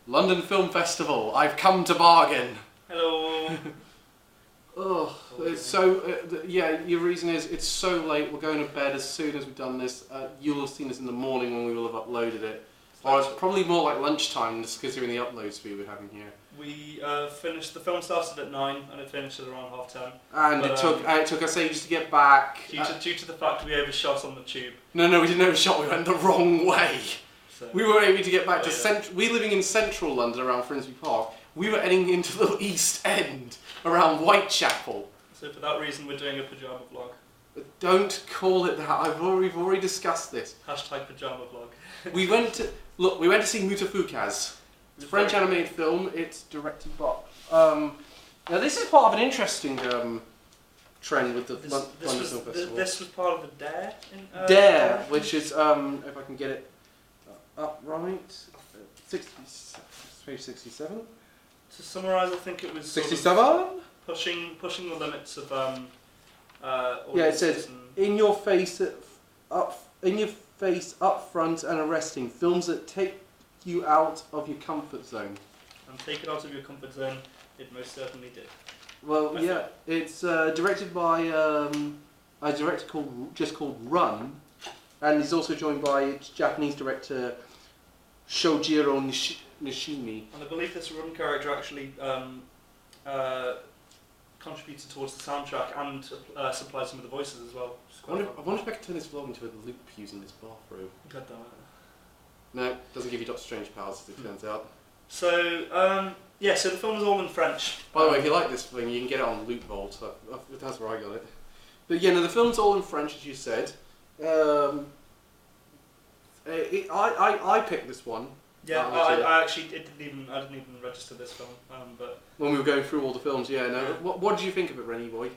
London Film Festival, I've come to bargain. Hello. Oh, it's so, yeah, your reason is it's so late, we're going to bed as soon as we've done this. You'll have seen this in the morning when we will have uploaded it. Or it's probably more like lunchtime, just considering the upload speed we're having here. We finished, the film started at 9 and it finished at around 9:30. And it took us ages to get back. Due to the fact we overshot on the tube. No, we didn't overshot, we went the wrong way. So, We were able to get back to we living in central London around Finsbury Park. We were heading into the East End around Whitechapel. So for that reason we're doing a pyjama vlog. Don't call it that. We've already discussed this. Hashtag pyjama vlog. We went to see Mutafukaz. It's a French animated film. It's directed by. Now this is part of an interesting trend with the London Film Festival. This was part of the Dare. Dare, which is if I can get it up right, page 67. To summarise, I think it was 67. Pushing the limits of Yeah, it says in your face up front and arresting films that take you out of your comfort zone. And take it out of your comfort zone. It most certainly did. Well, yeah, it's directed by a director called Run, and he's also joined by Japanese director Shojiro Nishimi. And I believe this Run character actually contributed towards the soundtrack and supplied some of the voices as well. I wonder if I could turn this vlog into a loop using this bathroom. God damn it. No, doesn't give you Doctor Strange powers, as it turns out. So, yeah, so the film is all in French. By the way, if you like this thing, you can get it on Loopvolt, so that's where I got it. But yeah, no, the film's all in French, as you said. I picked this one. Yeah, I didn't even register this film, but when we were going through all the films, yeah. No, what did you think of it, Rennie boy?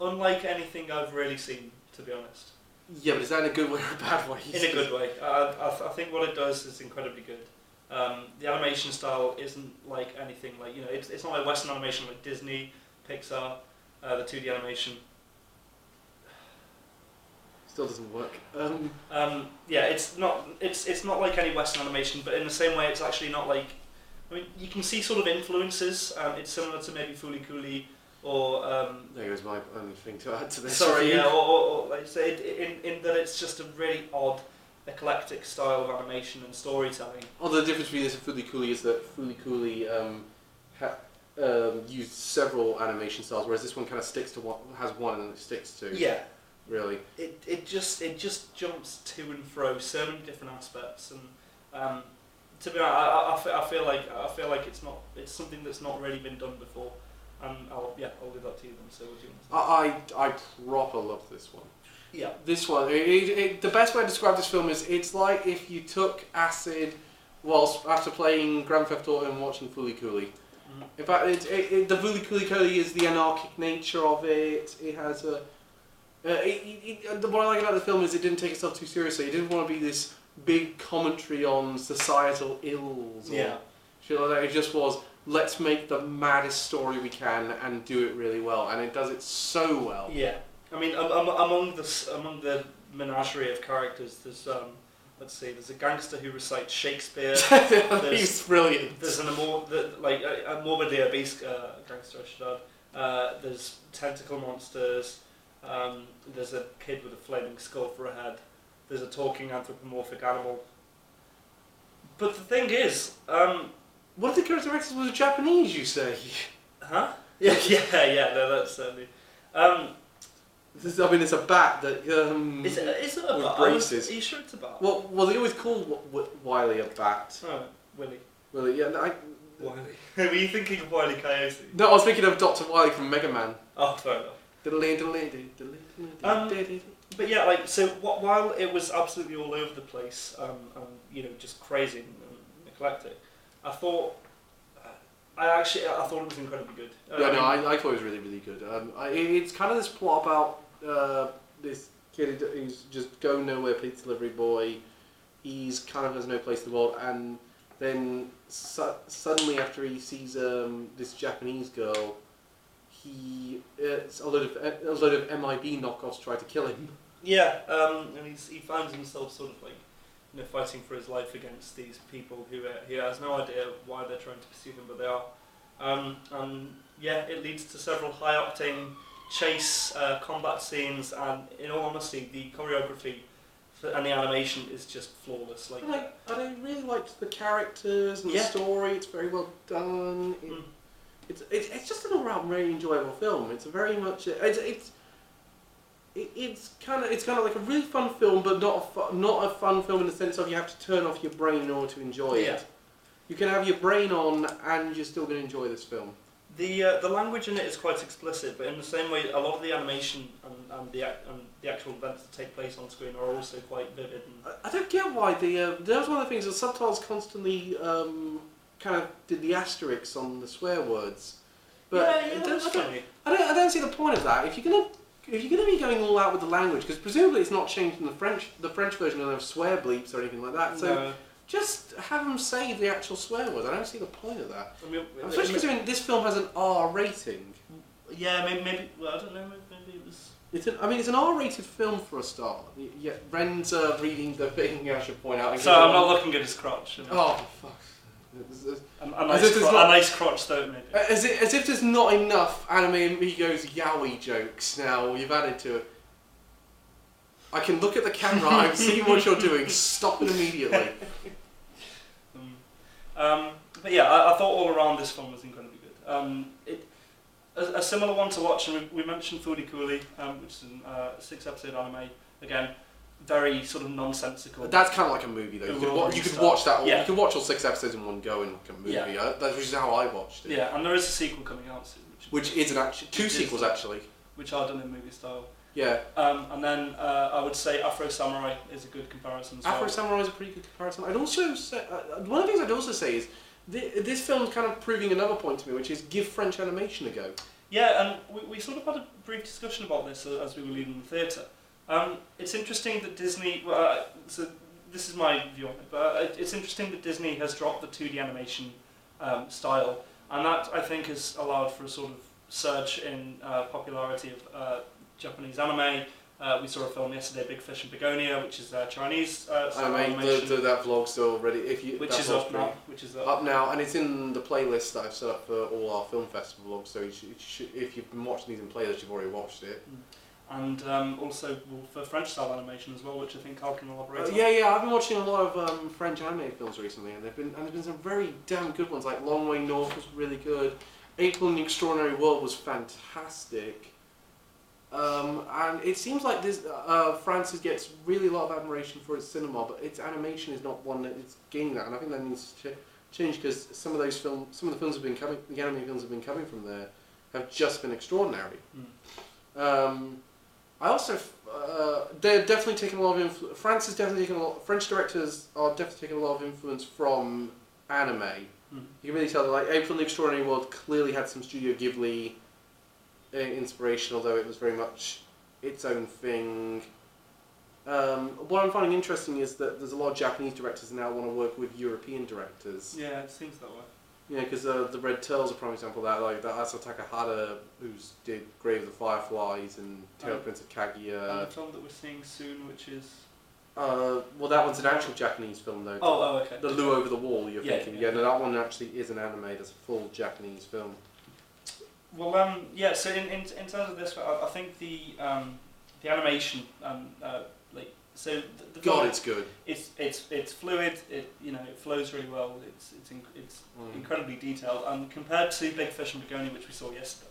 Unlike anything I've really seen, to be honest. Yeah, but is that in a good way or a bad way? In a good way. I think what it does is incredibly good. The animation style isn't like anything like, you know, it's not like Western animation like Disney, Pixar, the 2D animation. Still doesn't work. Yeah, it's not like any Western animation, but in the same way, it's actually not like. I mean, you can see sort of influences. It's similar to maybe Fooly Cooly or. There goes my only thing to add to this. Sorry, yeah, or like I say, in that it's just a really odd, eclectic style of animation and storytelling. Oh, the difference between this and Fooly Cooly is that Fooly Cooly used several animation styles, whereas this one kind of sticks to one, has one, and it sticks to. Yeah. Really. It just jumps to and fro so many different aspects, and to be honest, I feel like it's something that's not really been done before, and I'll leave that to you then. So what do you want to say? I proper love this one. Yeah. This one, the best way to describe this film is it's like if you took acid whilst after playing Grand Theft Auto and watching Fooly Cooly. In fact, the Fooly Cooly is the anarchic nature of it. It has a what I like about the film is it didn't take itself too seriously. It didn't want to be this big commentary on societal ills. Yeah. Shit like that. It just was, let's make the maddest story we can and do it really well, and it does it so well. Yeah. I mean, among the menagerie of characters, there's there's a gangster who recites Shakespeare. He's brilliant. There's a morbidly obese gangster, I should add. There's tentacle monsters. There's a kid with a flaming skull for a head. There's a talking anthropomorphic animal. But the thing is, one of the character actors was Japanese, you say? Huh? Yeah, no, that's certainly. It's a bat that Is it a bat? braces. Are you sure it's a bat? Well, they always call Wiley a bat. Oh, Willy. Willie, yeah. Wiley. Were you thinking of Wiley Coyote? No, I was thinking of Dr. Wily from Mega Man. Oh, fair enough. But yeah, like, so while it was absolutely all over the place, you know, just crazy and eclectic, I thought it was incredibly good. I thought it was really, really good. It's kind of this plot about this kid who's just go nowhere pizza delivery boy. He's kind of has no place in the world, and then suddenly after he sees this Japanese girl, a load of MIB knockoffs try to kill him. Yeah, and he finds himself sort of like fighting for his life against these people who he has no idea why they're trying to pursue him, but they are. And yeah, it leads to several high-octane chase combat scenes, and in all honesty, the choreography and the animation is just flawless. I really liked the characters and the story. It's very well done. It's just an all-round very enjoyable film. It's very much it's kind of like a really fun film, but not a fun film in the sense of you have to turn off your brain in order to enjoy it. You can have your brain on and you're still going to enjoy this film. The language in it is quite explicit, but in the same way, a lot of the animation and the actual events that take place on screen are also quite vivid. I don't get why that was one of the things. The subtitles constantly kind of did the asterisks on the swear words, but I don't see the point of that. If you're gonna be going all out with the language, because presumably it's not changed in the French version, don't have swear bleeps or anything like that. So. No. Just have them say the actual swear words. I don't see the point of that. Especially considering this film has an R rating. Yeah, maybe. Well, I don't know. Maybe it was. It's an R-rated film for a start. Yeah, Ren's reading the thing. I should point out. So I'm not looking at his crotch. Oh fuck! A nice crotch, though, maybe. As if there's not enough Anime Amigos yaoi jokes now you've added to it. I can look at the camera. I'm seeing what you're doing. Stop it immediately. But yeah, I thought all around this film was incredibly good. A similar one to watch, and we mentioned Foolie Cooley, which is a 6-episode anime. Again, very sort of nonsensical. That's kind of like a movie, though. You could watch that. You could watch all 6 episodes in one go in like a movie. Yeah. That's just how I watched it. Yeah, and there is a sequel coming out soon. Which is two sequels actually. Which are done in movie style. Yeah. And then I would say Afro Samurai is a good comparison as well. Afro Samurai is a pretty good comparison. I'd also say, one of the things I'd also say is this film's kind of proving another point to me, which is give French animation a go. Yeah, and we sort of had a brief discussion about this as we were leaving the theatre. It's interesting that Disney, so this is my view on it, but it's interesting that Disney has dropped the 2D animation style, and that I think has allowed for a sort of surge in popularity of Japanese anime. We saw a film yesterday, Big Fish and Begonia, which is Chinese animation. That vlog's still ready. Which is up now, and it's in the playlist that I've set up for all our film festival vlogs. So if you've been watching these in playlist, you've already watched it. And also for French style animation as well, which I think Carl can elaborate on. Yeah, I've been watching a lot of French anime films recently, and there's been some very damn good ones. Like Long Way North was really good. April in the Extraordinary World was fantastic. And it seems like this France gets really a lot of admiration for its cinema, but its animation is not one that it's gaining that, and I think that needs to change because some of the films have been coming, the anime films have been coming from there, have just been extraordinary. I also they're definitely taking a lot of influence. France is definitely taking a lot. French directors are definitely taking a lot of influence from anime. You can really tell that, like April in the Extraordinary World clearly had some Studio Ghibli inspiration, although it was very much its own thing. What I'm finding interesting is that there's a lot of Japanese directors now want to work with European directors. Yeah, it seems that way. Yeah, because the Red Turtles are a prime example of that. Like that Asa Takahata, who's did Grave of the Fireflies and Tailor Prince of Kaguya. And the film that we're seeing soon, which is. Well, that one's an actual Japanese film, though. Oh, okay. The Lu Over the Wall, you're thinking. Yeah, no, that one actually is an anime. That's a full Japanese film. Well, yeah. So in terms of this, I think the animation, so the God, it's good. It's fluid. It flows really well. It's incredibly detailed. And compared to Big Fish and Begonia, which we saw yesterday,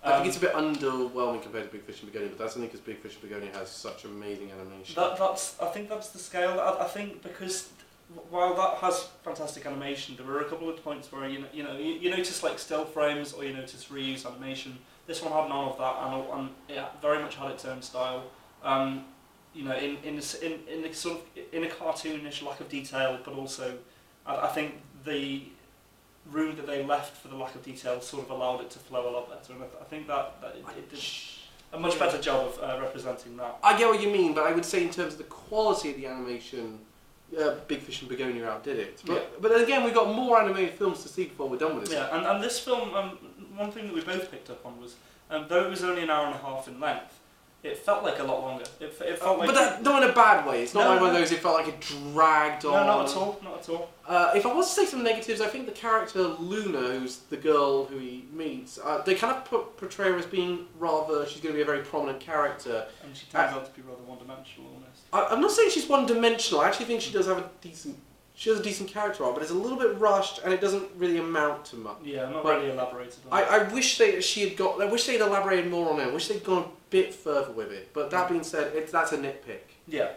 I think it's a bit underwhelming compared to Big Fish and Begonia, but that's only because Big Fish and Begonia has such amazing animation. I think that's the scale. I think because while that has fantastic animation, there were a couple of points where you notice like still frames or you notice reuse animation. This one had none of that, and it very much had its own style. In a sort of in a cartoonish lack of detail, but also I think the room that they left for the lack of detail sort of allowed it to flow a lot better, and I think that it did a much better job of representing that. I get what you mean, but I would say in terms of the quality of the animation, Big Fish and Begonia outdid it. But then again, we've got more animated films to see before we're done with this. Yeah, and this film, one thing that we both picked up on was, though it was only an hour and a half in length, it felt like a lot longer. It felt like... But not in a bad way. It's not like one of those, it felt like it dragged on. No, not at all. Not at all. If I was to say some negatives, I think the character Luna, who's the girl who he meets, they kind of portray her as being rather... She's going to be a very prominent character. And she turns out to be rather one-dimensional almost. I'm not saying she's one-dimensional. I actually think she does have a decent... She has a decent character arc, but it's a little bit rushed and it doesn't really amount to much. Yeah, not really elaborated on I wish they'd elaborated more on it. I wish they'd gone a bit further with it. But that being said, that's a nitpick. Yeah.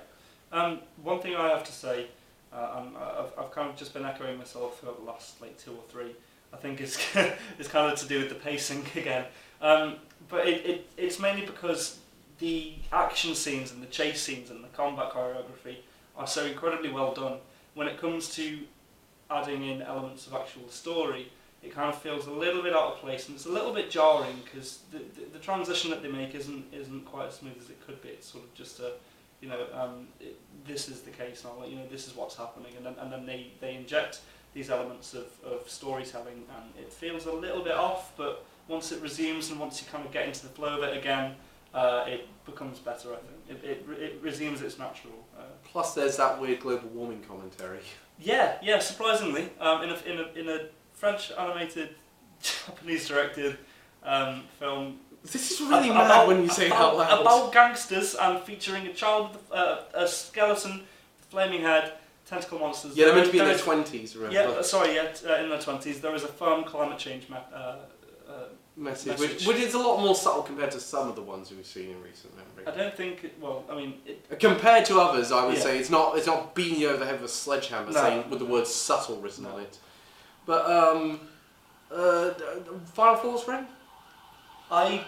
One thing I have to say, I've kind of just been echoing myself for the last like 2 or 3. I think it's it's kind of to do with the pacing again. But it's mainly because the action scenes and the chase scenes and the combat choreography are so incredibly well done. When it comes to adding in elements of actual story, it kind of feels a little bit out of place and it's a little bit jarring because the transition that they make isn't quite as smooth as it could be. It's sort of just a, this is the case now, this is what's happening, and then they inject these elements of storytelling and it feels a little bit off, but once it resumes and once you kind of get into the flow of it again, it becomes better, I think. It resumes its natural. Plus, there's that weird global warming commentary. Yeah. Surprisingly, in a French animated, Japanese directed film. This is really mad when you say it out loud. About gangsters and featuring a child with a skeleton, flaming head, tentacle monsters. Yeah, they're meant to be in their 20s, remember? Yeah, in their 20s. There is a firm climate change message. Which is a lot more subtle compared to some of the ones we've seen in recent memory. I don't think. Compared to others, I would say it's not beating you over the head with a sledgehammer, saying with the word subtle written on it. But final thoughts, Ren? I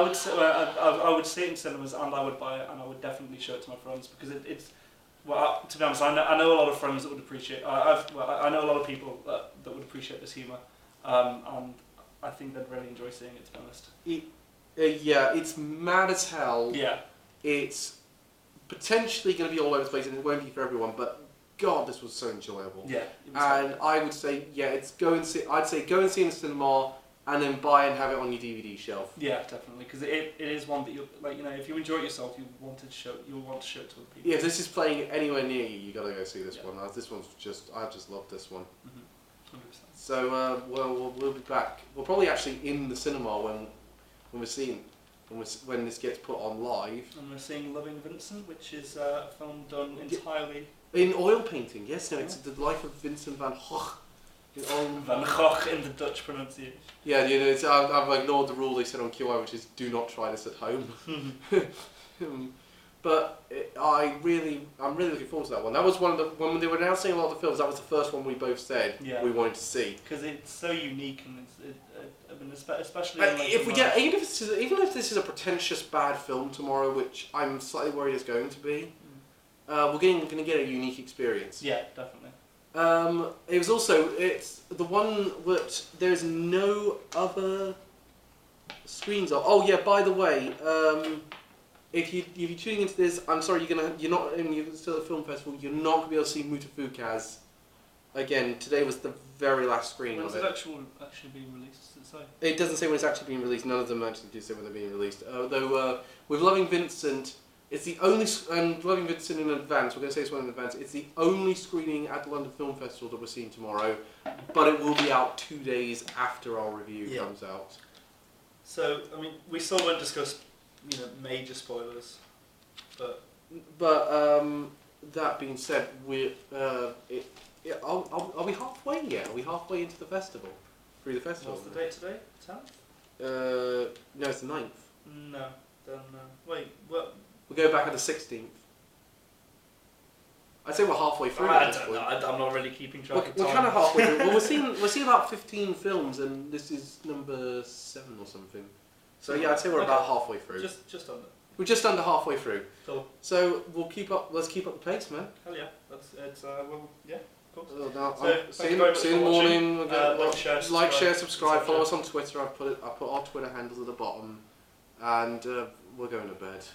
would say I would see it in cinemas and I would buy it and I would definitely show it to my friends because it's. Well, to be honest, I know a lot of friends that would appreciate. I know a lot of people that would appreciate this humour, and I think they'd really enjoy seeing it. To be honest. Yeah, it's mad as hell. Yeah. It's potentially going to be all over the place, and it won't be for everyone. But God, this was so enjoyable. Yeah. And I would say, I'd say go and see it in the cinema, and then buy and have it on your DVD shelf. Yeah, definitely, because it is one that you if you enjoy it yourself, you'll want to show it to other people. Yeah, if this is playing anywhere near you, you got to go see this one. This one's I just love this one. 100%. So we'll be back. We're probably actually in the cinema when this gets put on live. And we're seeing Loving Vincent, which is a film done entirely in oil painting. Yes, no, it's the life of Vincent van Gogh. Van Gogh in the Dutch pronunciation. Yeah, I've ignored the rule they said on QI, which is do not try this at home. But I'm really looking forward to that one. That was one of the when they were announcing a lot of the films. That was the first one we both said we wanted to see because it's so unique and especially even if this is a pretentious bad film tomorrow, which I'm slightly worried it's going to be, we're going to get a unique experience. Yeah, definitely. It's the one that there's no other screens of. Oh yeah, by the way, if you're tuning into this, I'm sorry, you're still at the film festival. You're not going to be able to see Mutafukaz again. Today was the very last screen of it. When's it actually being released? Does it say? It doesn't say when it's actually being released. None of them actually do say when they're being released. Though with Loving Vincent. It's the only, and Loving Vincent in advance, we're going to say this one in advance, it's the only screening at the London Film Festival that we're seeing tomorrow, but it will be out 2 days after our review comes out. So, we still won't discuss, major spoilers, but that being said, are we halfway yet? Are we halfway into the festival? Through the festival? What's the date today? 10th? No, it's the 9th. No, then, wait, what? We'll go back on the 16th. I'd say we're halfway through. I don't know. I'm not really keeping track of time. We're kind of halfway through. Well, we're seeing about 15 films, and this is number 7 or something. So yeah, I'd say we're about halfway through. Just under. We're just under halfway through. Cool. So we'll keep up. Let's keep up the pace, man. Hell yeah. Yeah. Of course. See you in the morning. Like, share, subscribe. Follow us on Twitter. I put our Twitter handles at the bottom, and we're going to bed.